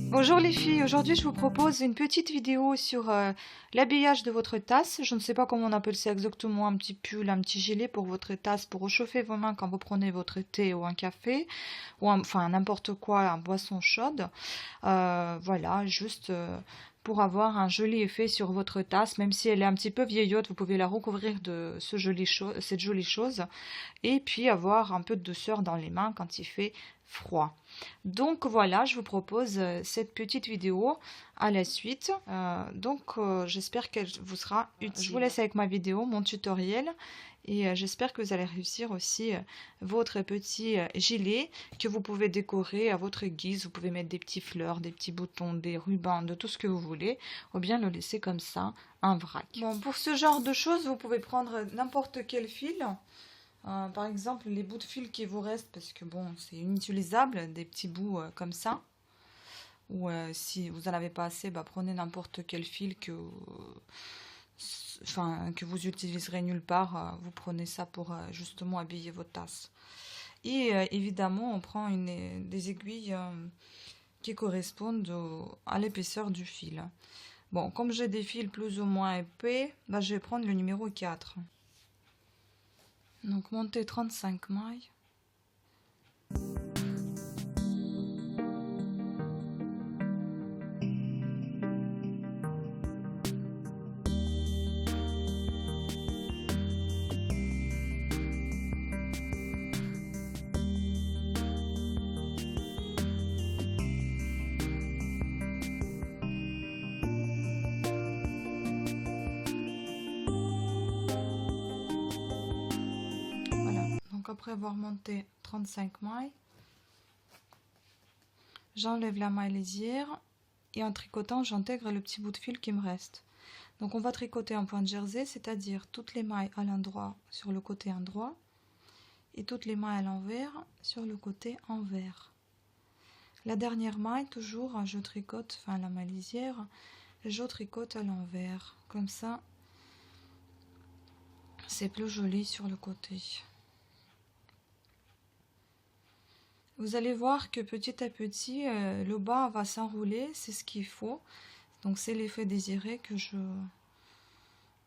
Bonjour les filles, aujourd'hui je vous propose une petite vidéo sur l'habillage de votre tasse. Je ne sais pas comment on appelle ça exactement, un petit pull, un petit gilet pour votre tasse, pour réchauffer vos mains quand vous prenez votre thé ou un café, ou enfin n'importe quoi, un boisson chaude. Voilà, juste pour avoir un joli effet sur votre tasse, même si elle est un petit peu vieillotte, vous pouvez la recouvrir de cette jolie chose, et puis avoir un peu de douceur dans les mains quand il fait froid. Donc voilà, je vous propose cette petite vidéo à la suite. J'espère qu'elle vous sera utile. Je vous laisse avec ma vidéo, mon tutoriel. Et j'espère que vous allez réussir aussi votre petit gilet que vous pouvez décorer à votre guise. Vous pouvez mettre des petites fleurs, des petits boutons, des rubans, de tout ce que vous voulez. Ou bien le laisser comme ça, un vrac. Bon, pour ce genre de choses, vous pouvez prendre n'importe quel fil. Par exemple, les bouts de fil qui vous restent, parce que bon, c'est inutilisable, des petits bouts comme ça. Ou si vous n'en avez pas assez, bah, prenez n'importe quel fil que vous utiliserez nulle part. Vous prenez ça pour justement habiller vos tasses. Et évidemment, on prend des aiguilles qui correspondent à l'épaisseur du fil. Bon, comme j'ai des fils plus ou moins épais, bah, je vais prendre le numéro 4. Donc monter 35 mailles. Après avoir monté 35 mailles, j'enlève la maille lisière et en tricotant, j'intègre le petit bout de fil qui me reste. Donc on va tricoter en point de jersey, c'est-à-dire toutes les mailles à l'endroit sur le côté endroit et toutes les mailles à l'envers sur le côté envers. La dernière maille, toujours, je tricote, enfin la maille lisière, je tricote à l'envers. Comme ça, c'est plus joli sur le côté. Vous allez voir que petit à petit, le bas va s'enrouler, c'est ce qu'il faut. Donc c'est l'effet désiré que je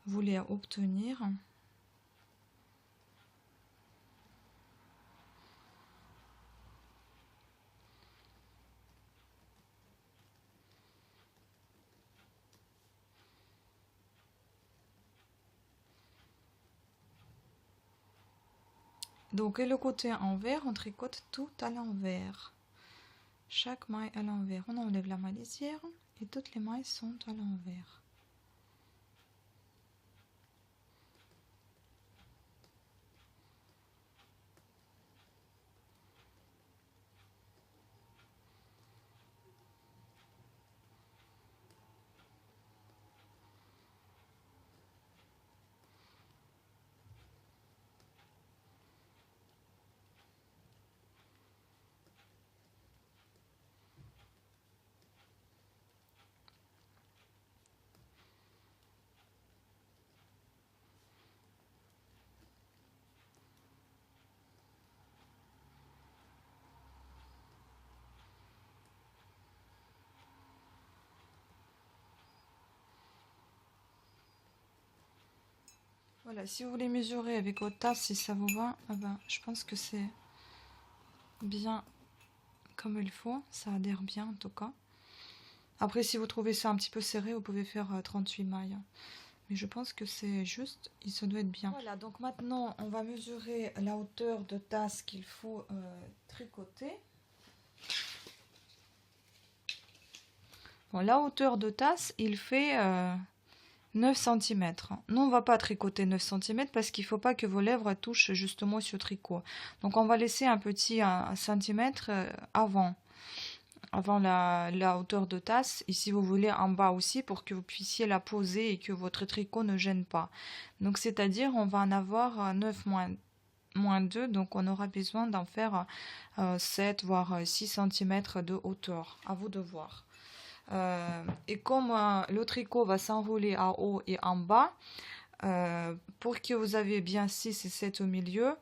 voulais obtenir. Donc et le côté envers, on tricote tout à l'envers. Chaque maille à l'envers. On enlève la maille lisière et toutes les mailles sont à l'envers. Voilà, si vous voulez mesurer avec votre tasse, si ça vous va, je pense que c'est bien comme il faut, ça adhère bien en tout cas. Après, si vous trouvez ça un petit peu serré, vous pouvez faire 38 mailles. Mais je pense que c'est juste, il se doit être bien. Voilà, donc maintenant, on va mesurer la hauteur de tasse qu'il faut tricoter. Bon, la hauteur de tasse, il fait 9 cm. Nous, on ne va pas tricoter 9 cm parce qu'il ne faut pas que vos lèvres touchent justement ce tricot. Donc, on va laisser un petit 1 cm avant la hauteur de tasse. Et si vous voulez, en bas aussi pour que vous puissiez la poser et que votre tricot ne gêne pas. Donc, c'est-à-dire, on va en avoir 9 moins 2. Donc, on aura besoin d'en faire 7 voire 6 cm de hauteur. À vous de voir. Et comme le tricot va s'enrouler en haut et en bas, pour que vous ayez bien 6 et 7 au milieu,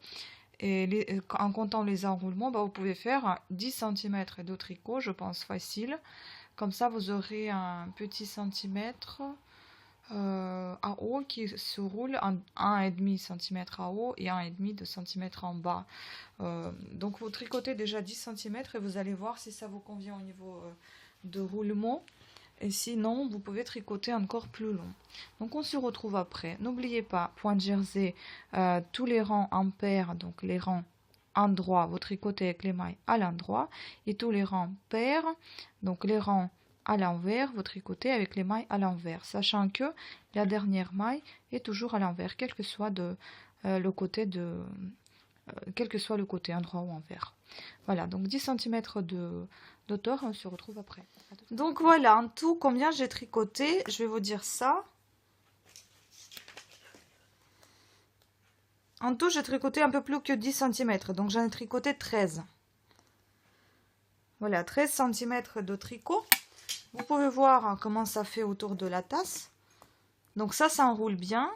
et en comptant les enroulements, vous pouvez faire 10 cm de tricot, je pense facile, Comme ça, vous aurez un petit centimètre à haut qui se roule, 1,5 cm à haut et 1,5 cm en bas. Donc vous tricotez déjà 10 cm et vous allez voir si ça vous convient au niveau de roulement. Et sinon, vous pouvez tricoter encore plus long. Donc on se retrouve après. N'oubliez pas, point de jersey, tous les rangs en paire, donc les rangs endroit, vous tricotez avec les mailles à l'endroit. Et tous les rangs paires, donc les rangs à l'envers, vous tricotez avec les mailles à l'envers. Sachant que la dernière maille est toujours à l'envers, quel que soit le côté quel que soit le côté, endroit ou envers. Voilà, donc 10 cm d'auteur, on se retrouve après. Donc voilà, en tout, combien j'ai tricoté, je vais vous dire ça. En tout, j'ai tricoté un peu plus que 10 cm, donc j'en ai tricoté 13. Voilà, 13 cm de tricot. Vous pouvez voir comment ça fait autour de la tasse. Donc ça enroule bien.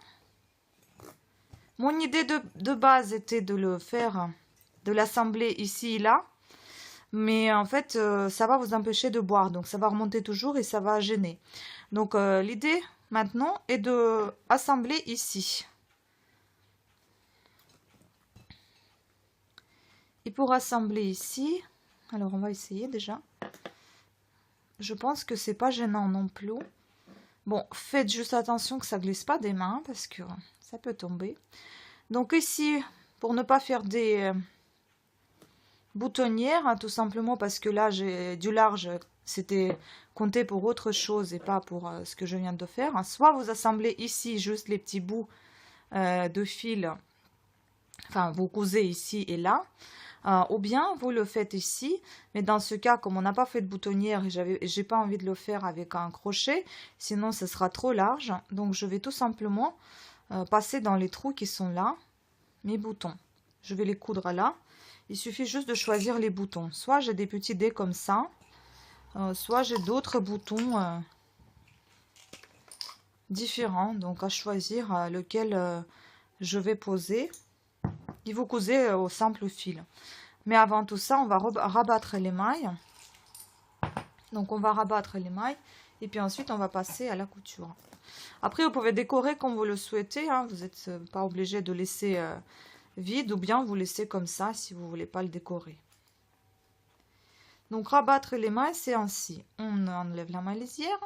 Mon idée de base était de le faire, de l'assembler ici et là. Mais en fait, ça va vous empêcher de boire. Donc ça va remonter toujours et ça va gêner. Donc l'idée maintenant est de assembler ici. Et pour assembler ici, alors on va essayer déjà. Je pense que c'est pas gênant non plus. Bon, faites juste attention que ça glisse pas des mains parce que ça peut tomber. Donc ici, pour ne pas faire des boutonnières, hein, tout simplement parce que là j'ai du large, c'était compté pour autre chose et pas pour ce que je viens de faire. Hein. Soit vous assemblez ici juste les petits bouts de fil, enfin vous cousez ici et là. Ou bien vous le faites ici, mais dans ce cas, comme on n'a pas fait de boutonnière et j'ai pas envie de le faire avec un crochet, sinon ce sera trop large. Donc je vais tout simplement passer dans les trous qui sont là, mes boutons. Je vais les coudre là. Il suffit juste de choisir les boutons. Soit j'ai des petits dés comme ça, soit j'ai d'autres boutons différents. Donc à choisir lequel je vais poser. Et vous cousez au simple fil. Mais avant tout ça, on va rabattre les mailles. Donc on va rabattre les mailles et puis ensuite on va passer à la couture. Après vous pouvez décorer comme vous le souhaitez, hein. Vous n'êtes pas obligé de laisser vide ou bien vous laissez comme ça si vous ne voulez pas le décorer. Donc rabattre les mailles, c'est ainsi. On enlève la maille lisière.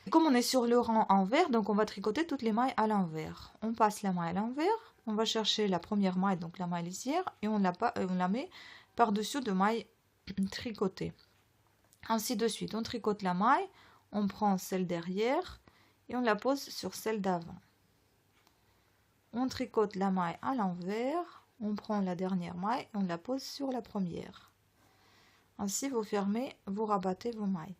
Comme on est sur le rang envers, donc on va tricoter toutes les mailles à l'envers. On passe la maille à l'envers, on va chercher la première maille, donc la maille lisière, et on la met par-dessus de mailles tricotées. Ainsi de suite, on tricote la maille, on prend celle derrière et on la pose sur celle d'avant. On tricote la maille à l'envers, on prend la dernière maille et on la pose sur la première. Ainsi, vous fermez, vous rabattez vos mailles.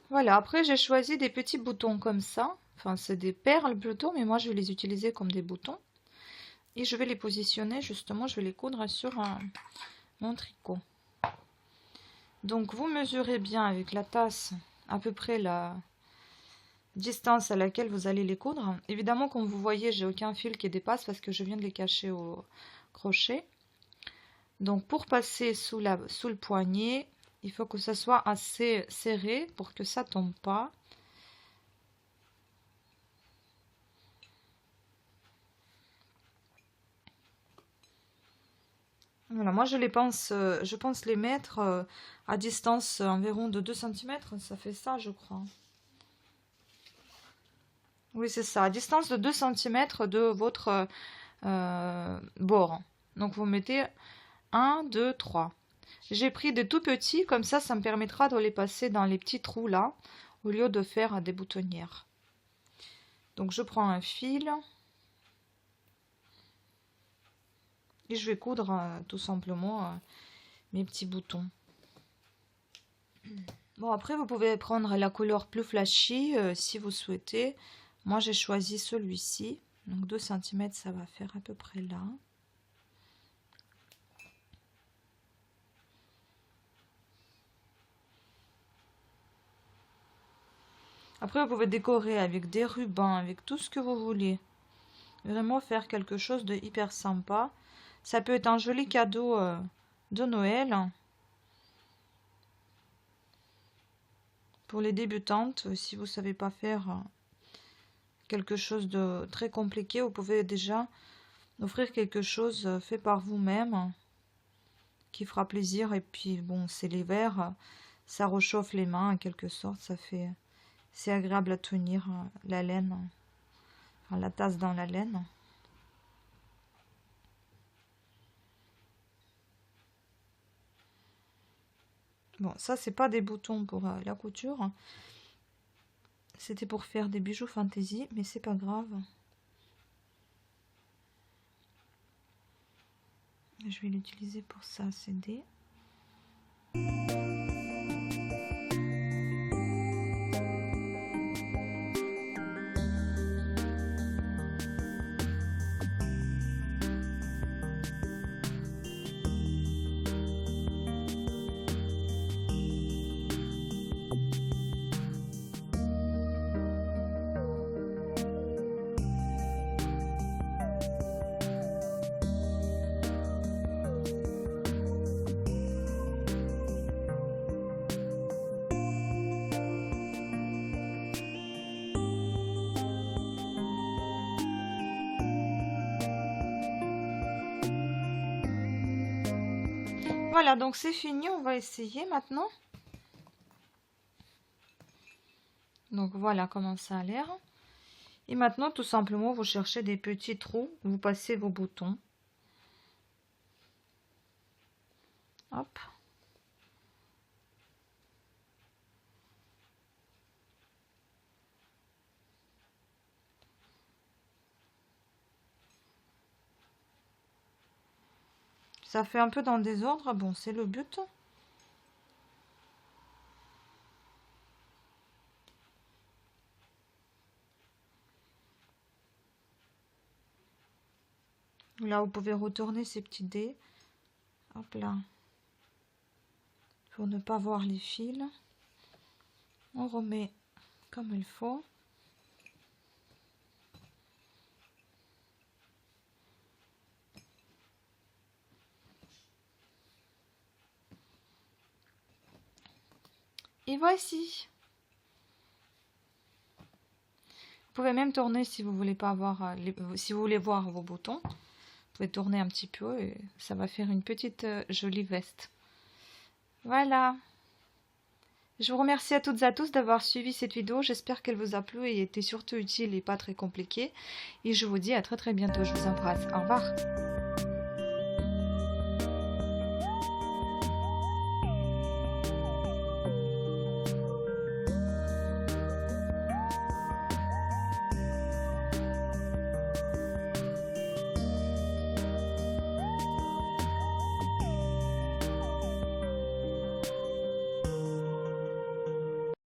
Voilà, après j'ai choisi des petits boutons comme ça. Enfin, c'est des perles plutôt, mais moi je vais les utiliser comme des boutons. Et je vais les positionner, justement, je vais les coudre sur mon tricot. Donc vous mesurez bien avec la tasse à peu près la distance à laquelle vous allez les coudre. Évidemment, comme vous voyez, j'ai aucun fil qui dépasse parce que je viens de les cacher au crochet. Donc pour passer sous le poignet, il faut que ça soit assez serré pour que ça tombe pas. Voilà, moi je pense les mettre à distance environ de 2 cm, ça fait ça je crois. Oui c'est ça, à distance de 2 cm de votre bord. Donc vous mettez 1, 2, 3. J'ai pris des tout petits, comme ça me permettra de les passer dans les petits trous là, au lieu de faire des boutonnières. Donc je prends un fil. Et je vais coudre tout simplement mes petits boutons. Bon, après, vous pouvez prendre la couleur plus flashy si vous souhaitez. Moi, j'ai choisi celui-ci. Donc 2 cm, ça va faire à peu près là. Après, vous pouvez décorer avec des rubans, avec tout ce que vous voulez. Vraiment faire quelque chose de hyper sympa. Ça peut être un joli cadeau de Noël. Pour les débutantes, si vous ne savez pas faire quelque chose de très compliqué, vous pouvez déjà offrir quelque chose fait par vous-même qui fera plaisir. Et puis bon, c'est l'hiver, ça réchauffe les mains en quelque sorte, c'est agréable à tenir la laine, enfin, la tasse dans la laine. Bon, ça c'est pas des boutons pour la couture, c'était pour faire des bijoux fantaisie, mais c'est pas grave. Je vais l'utiliser pour ça, c'est des... Voilà, donc c'est fini, on va essayer maintenant. Donc voilà comment ça a l'air. Et maintenant, tout simplement, vous cherchez des petits trous, vous passez vos boutons. Hop. Ça fait un peu dans le désordre, bon, c'est le but. Là, vous pouvez retourner ces petits dés. Hop là. Pour ne pas voir les fils. On remet comme il faut. Et voici. Vous pouvez même tourner si vous voulez pas avoir si vous voulez voir vos boutons. Vous pouvez tourner un petit peu et ça va faire une petite jolie veste. Voilà. Je vous remercie à toutes et à tous d'avoir suivi cette vidéo. J'espère qu'elle vous a plu et était surtout utile et pas très compliquée. Et je vous dis à très bientôt. Je vous embrasse. Au revoir.